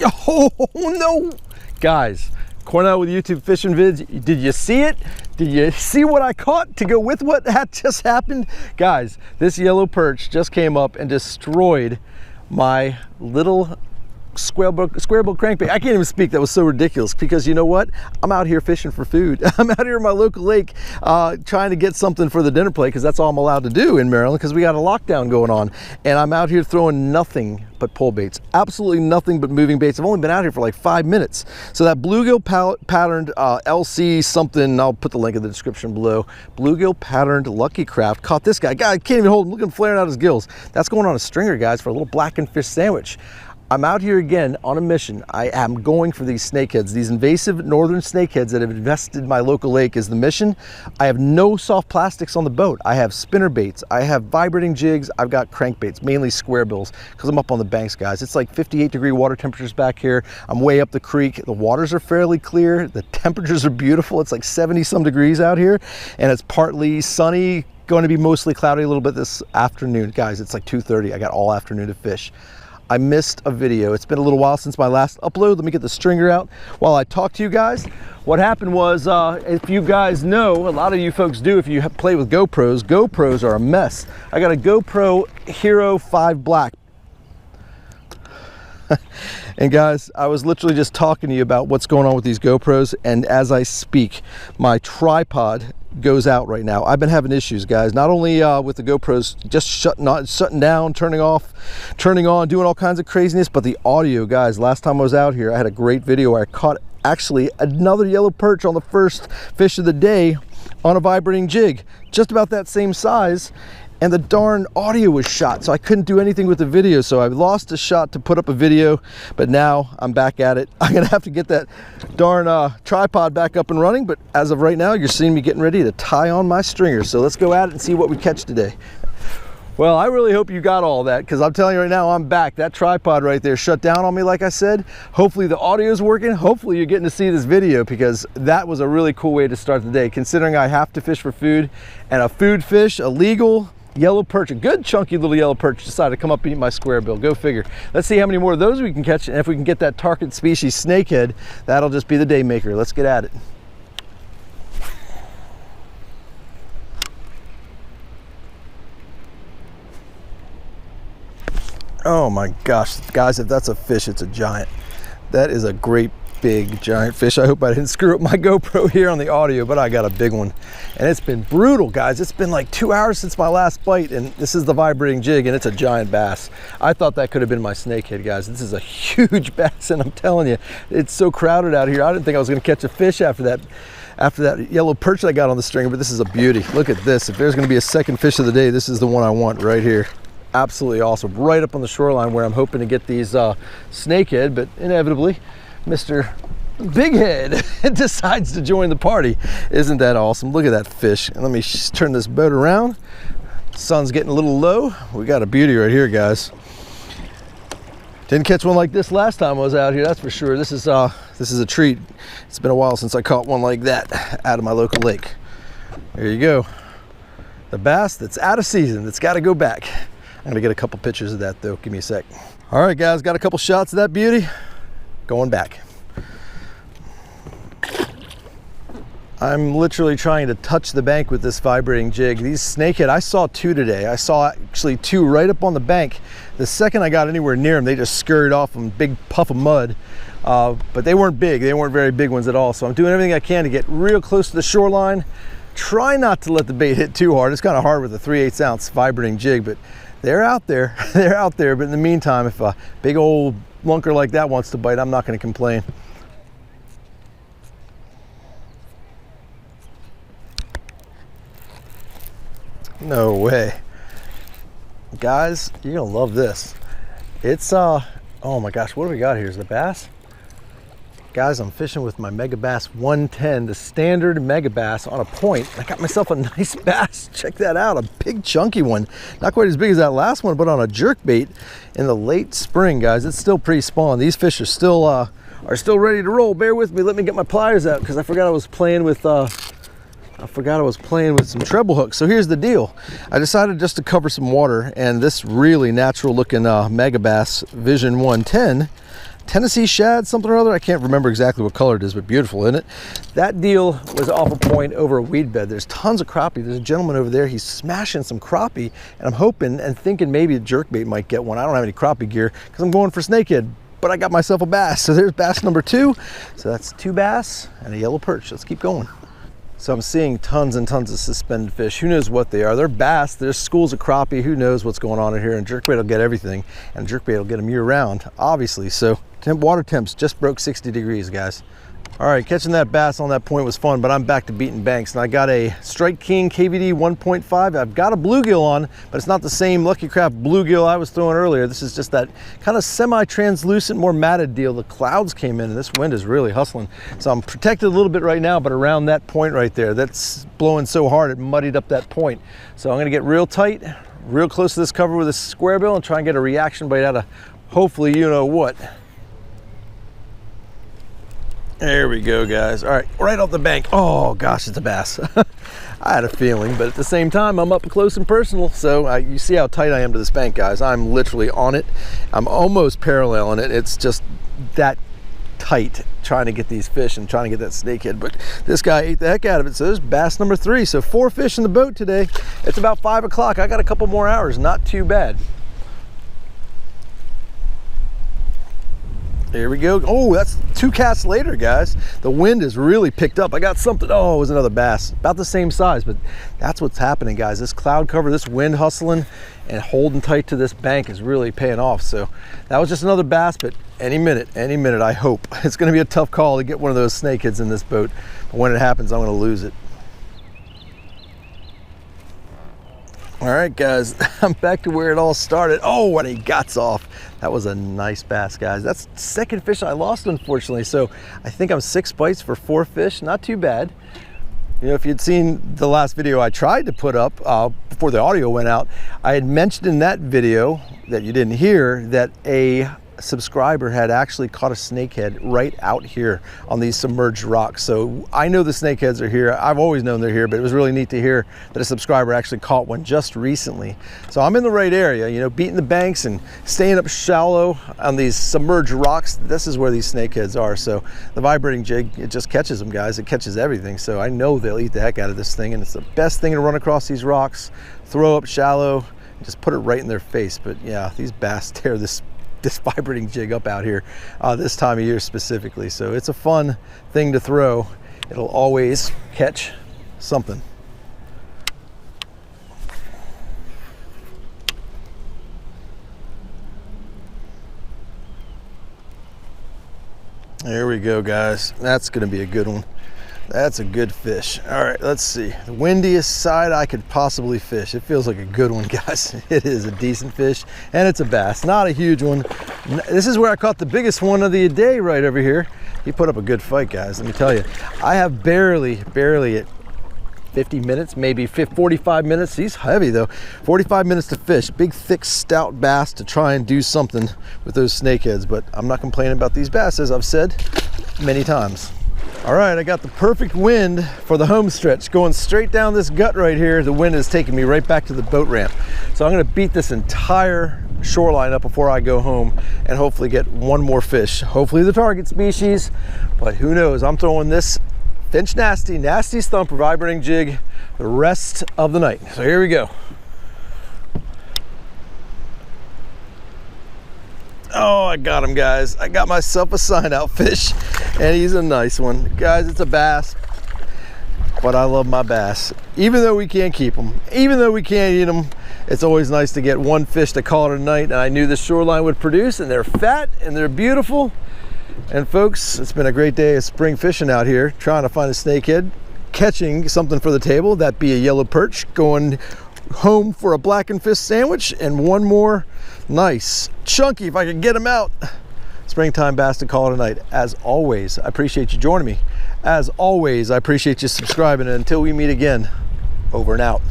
Oh no, guys, Cornell with YouTube fishing vids. Did you see it? Did you see what I caught to go with what had just happened? Guys, this yellow perch just came up and destroyed my little square bill crankbait. I can't even speak. That was so ridiculous, because you know what? I'm out here fishing for food. I'm out here in my local lake trying to get something for the dinner plate, because that's all I'm allowed to do in Maryland, because we got a lockdown going on. And I'm out here throwing nothing but pull baits, absolutely nothing but moving baits. I've only been out here for like 5 minutes. So that bluegill patterned LC something, I'll put the link in the description below, bluegill patterned Lucky Craft caught this guy. God, I can't even hold him. Look at him flaring out his gills. That's going on a stringer, guys, for a little blackened fish sandwich. I'm out here again on a mission. I am going for these snakeheads, these invasive northern snakeheads that have infested my local lake is the mission. I have no soft plastics on the boat. I have spinner baits, I have vibrating jigs, I've got crankbaits, mainly square bills, because I'm up on the banks, guys. It's like 58-degree water temperatures back here. I'm way up the creek. The waters are fairly clear. The temperatures are beautiful. It's like 70-some degrees out here, and it's partly sunny, going to be mostly cloudy a little bit this afternoon. Guys, it's like 2:30. I got all afternoon to fish. I missed a video. It's been a little while since my last upload. Let me get the stringer out while I talk to you guys. What happened was, if you guys know, a lot of you folks do if you play with GoPros, GoPros are a mess. I got a GoPro Hero 5 Black. And guys, I was literally just talking to you about what's going on with these GoPros, and as I speak, my tripod goes out right now. I've been having issues, guys, not only with the GoPros just shutting down, turning off, turning on, doing all kinds of craziness, but the audio, guys. Last time I was out here, I had a great video where I caught actually another yellow perch on the first fish of the day on a vibrating jig, just about that same size, and the darn audio was shot, so I couldn't do anything with the video. So I lost a shot to put up a video, but now I'm back at it. I'm gonna have to get that darn tripod back up and running, but as of right now, you're seeing me getting ready to tie on my stringer. So let's go at it and see what we catch today. Well, I really hope you got all that, because I'm telling you right now, I'm back. That tripod right there shut down on me, like I said. Hopefully the audio is working. Hopefully you're getting to see this video, because that was a really cool way to start the day, considering I have to fish for food, and a food fish, a legal yellow perch, a good chunky little yellow perch, decided to come up and eat my square bill. Go figure. Let's see how many more of those we can catch, and if we can get that target species snakehead, that'll just be the day maker. Let's get at it. Oh my gosh, guys, if that's a fish, it's a giant. That is a great big giant fish. I hope I didn't screw up my GoPro here on the audio, but I got a big one. And it's been brutal, guys. It's been like 2 hours since my last bite, and this is the vibrating jig, and it's a giant bass. I thought that could have been my snakehead, guys. This is a huge bass, and I'm telling you, it's so crowded out here. I didn't think I was gonna catch a fish after that yellow perch that I got on the stringer, but this is a beauty. Look at this. If there's gonna be a second fish of the day, this is the one I want right here. Absolutely awesome, right up on the shoreline where I'm hoping to get these snakehead, but inevitably Mr. Big Head decides to join the party. Isn't that awesome? Look at that fish. And let me turn this boat around. Sun's getting a little low. We got a beauty right here, guys. Didn't catch one like this last time I was out here, that's for sure. This is a treat. It's been a while since I caught one like that out of my local lake. There you go. The bass that's out of season, that's got to go back. I'm gonna get a couple pictures of that though. Give me a sec. All right, guys, got a couple shots of that beauty. Going back. I'm literally trying to touch the bank with this vibrating jig. These snakehead, I saw two today. I saw actually two right up on the bank. The second I got anywhere near them, they just scurried off in a big puff of mud. But they weren't big. They weren't very big ones at all. So I'm doing everything I can to get real close to the shoreline. Try not to let the bait hit too hard. It's kind of hard with a 3/8 ounce vibrating jig, but they're out there. They're out there. But in the meantime, if a big old lunker like that wants to bite, I'm not going to complain. No way. Guys, you're gonna love this. It's oh my gosh, what do we got here? Is the bass? Guys, I'm fishing with my Mega Bass 110, the standard Mega Bass on a point. I got myself a nice bass. Check that out, a big chunky one. Not quite as big as that last one, but on a jerkbait in the late spring, guys. It's still pre-spawn. These fish are still ready to roll. Bear with me. Let me get my pliers out because I forgot I was playing with some treble hooks. So here's the deal. I decided just to cover some water, and this really natural looking Mega Bass Vision 110 Tennessee shad, something or other. I can't remember exactly what color it is, but beautiful, isn't it? That deal was off a point over a weed bed. There's tons of crappie. There's a gentleman over there. He's smashing some crappie, and I'm hoping and thinking maybe a jerkbait might get one. I don't have any crappie gear because I'm going for snakehead, but I got myself a bass. So there's bass number 2. So that's 2 bass and a yellow perch. Let's keep going. So I'm seeing tons and tons of suspended fish. Who knows what they are? They're bass, there's schools of crappie. Who knows what's going on in here? And jerkbait will get everything. And jerkbait will get them year round, obviously. So water temps just broke 60 degrees, guys. All right, catching that bass on that point was fun, but I'm back to beating banks. And I got a Strike King KVD 1.5. I've got a bluegill on, but it's not the same Lucky Craft bluegill I was throwing earlier. This is just that kind of semi-translucent, more matted deal. The clouds came in and this wind is really hustling. So I'm protected a little bit right now, but around that point right there, that's blowing so hard it muddied up that point. So I'm gonna get real tight, real close to this cover with a square bill and try and get a reaction bite out of hopefully you know what. There we go, guys. All right, right off the bank. Oh gosh, it's a bass. I had a feeling, but at the same time, I'm up close and personal. So you see how tight I am to this bank, guys. I'm literally on it. I'm almost paralleling it. It's just that tight trying to get these fish and trying to get that snakehead, but this guy ate the heck out of it. So there's bass number 3. So 4 fish in the boat today. It's about 5 o'clock. I got a couple more hours, not too bad. There we go. Oh, that's 2 casts later, guys. The wind has really picked up. I got something. Oh, it was another bass. About the same size, but that's what's happening, guys. This cloud cover, this wind hustling and holding tight to this bank is really paying off. So that was just another bass, but any minute, I hope. It's going to be a tough call to get one of those snakeheads in this boat. But when it happens, I'm going to lose it. All right, guys, I'm back to where it all started. Oh, what a guts off. That was a nice bass, guys. That's the second fish I lost, unfortunately. So I think I'm 6 bites for 4 fish. Not too bad. You know, if you'd seen the last video I tried to put up before the audio went out, I had mentioned in that video that you didn't hear that a subscriber had actually caught a snakehead right out here on these submerged rocks. So I know the snakeheads are here. I've always known they're here, but it was really neat to hear that a subscriber actually caught one just recently. So I'm in the right area, you know, beating the banks and staying up shallow on these submerged rocks. This is where these snakeheads are. So the vibrating jig, it just catches them, guys. It catches everything. So I know they'll eat the heck out of this thing, and it's the best thing to run across these rocks, throw up shallow, and just put it right in their face. But yeah, these bass tear this vibrating jig up out here this time of year specifically. So it's a fun thing to throw. It'll always catch something. There we go, guys. That's gonna be a good one. That's a good fish. All right, let's see. The windiest side I could possibly fish. It feels like a good one, guys. It is a decent fish, and it's a bass. Not a huge one. This is where I caught the biggest one of the day right over here. He put up a good fight, guys. Let me tell you. I have barely at 50 minutes, maybe 45 minutes. He's heavy though. 45 minutes to fish. Big, thick, stout bass to try and do something with those snakeheads, but I'm not complaining about these bass, as I've said many times. All right, I got the perfect wind for the home stretch. Going straight down this gut right here, the wind is taking me right back to the boat ramp. So I'm gonna beat this entire shoreline up before I go home and hopefully get one more fish. Hopefully the target species, but who knows? I'm throwing this Finch Nasty Thumper vibrating jig the rest of the night. So here we go. Oh, I got him, guys. I got myself a sign out fish, and he's a nice one. Guys, it's a bass, but I love my bass. Even though we can't keep them, even though we can't eat them, it's always nice to get one fish to call it a night, and I knew this shoreline would produce, and they're fat, and they're beautiful. And folks, it's been a great day of spring fishing out here, trying to find a snakehead, catching something for the table, that be a yellow perch, going home for a blackened fish sandwich, and one more nice chunky if I could get him out springtime bass to call it a night. As always, I appreciate you joining me. As always, I appreciate you subscribing, and until we meet again, over and out.